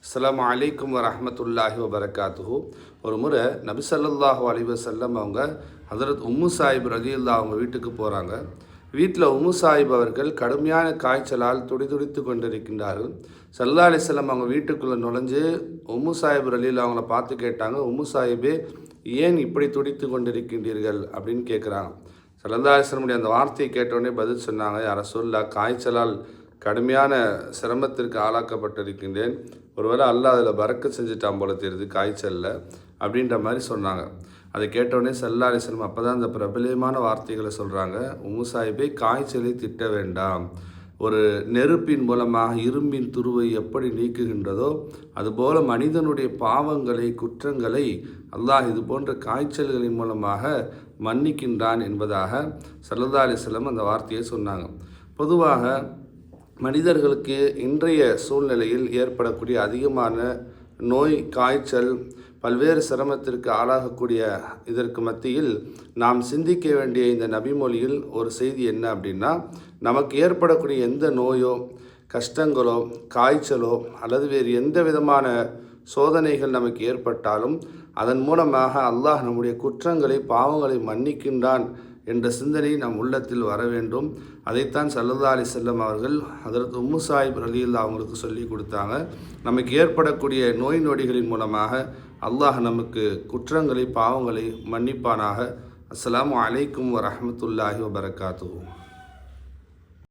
அஸ்ஸலாமு அலைக்கும் வரஹ்மத்துல்லாஹி வபரகாத்துஹு. ஒரு முறை நபி ஸல்லல்லாஹு அலைஹி வஸல்லம் அவங்க ஹதரத் உம்மு சாயிப் ரலியல்லாஹு அவங்க வீட்டுக்கு போகிறாங்க. வீட்டில் உம்மு சாயிப் அவர்கள் கடுமையான காய்ச்சலால் துடிதுடித்து கொண்டிருக்கின்றார்கள். ஸல்லல்லாஹு அலைஹி வஸல்லம் அவங்க வீட்டுக்குள்ளே நுழைஞ்சு உம்மு சாயிப் ரலியல்லாஹு அவங்கள பார்த்து கேட்டாங்க, உம்மு சாயிபே ஏன் இப்படி துடித்து கொண்டிருக்கின்றீர்கள் அப்படின்னு கேட்குறாங்க. ஸல்லல்லாஹு அலைஹி வஸல்லம் அந்த வார்த்தையை கேட்டோடனே பதில் சொன்னாங்க, யா ரசூலல்லாஹ், காய்ச்சலால் கடுமையான சிரமத்திற்கு ஆளாக்கப்பட்டிருக்கின்றேன். ஒருவேளை அல்லாஹ் அதில் பறக்க செஞ்சுட்டான் போல தெரியுது காய்ச்சலில் அப்படின்ற மாதிரி சொன்னாங்க. அதை கேட்டவுடனே ஸல்லல்லாஹு அலைஹி வஸல்லம் அப்போ தான் அந்த பிரபலியமான வார்த்தைகளை சொல்கிறாங்க, உம்மு சாயிபே, காய்ச்சலை திட்ட வேண்டாம். ஒரு நெருப்பின் மூலமாக இரும்பின் துருவை எப்படி நீக்குகின்றதோ அதுபோல் மனிதனுடைய பாவங்களை குற்றங்களை அல்லாஹ் இது போன்ற காய்ச்சல்களின் மூலமாக மன்னிக்கின்றான் என்பதாக ஸல்லல்லாஹு அலைஹி வஸல்லம் அந்த வார்த்தையை சொன்னாங்க. பொதுவாக மனிதர்களுக்கு இன்றைய சூழ்நிலையில் ஏற்படக்கூடிய அதிகமான நோய், காய்ச்சல், பல்வேறு சிரமத்திற்கு ஆளாகக்கூடிய இதற்கு மத்தியில் நாம் சிந்திக்க வேண்டிய இந்த நபிமொழியில் ஒரு செய்தி என்ன அப்படின்னா, நமக்கு ஏற்படக்கூடிய எந்த நோயோ, கஷ்டங்களோ, காய்ச்சலோ அல்லது வேறு எந்த விதமான சோதனைகள் நமக்கு ஏற்பட்டாலும் அதன் மூலமாக அல்லாஹ் நம்முடைய குற்றங்களை, பாவங்களை மன்னிக்கின்றான் என்ற சிந்தனை நம் உள்ளத்தில் வர வேண்டும். அதைத்தான் ஸல்லல்லாஹு அலைஹி வஸல்லம் அவர்கள் ஹதரத் உம்மு சாயிப் ரலியல்லாஹு அவங்களுக்கு சொல்லி கொடுத்தாங்க. நமக்கு ஏற்படக்கூடிய நோய் நொடிகளின் மூலமாக அல்லாஹ் நமக்கு குற்றங்களை, பாவங்களை மன்னிப்பானாக. அஸ்ஸலாமு அலைக்கும் வரஹ்மத்துல்லாஹி வபரகாத்துஹு.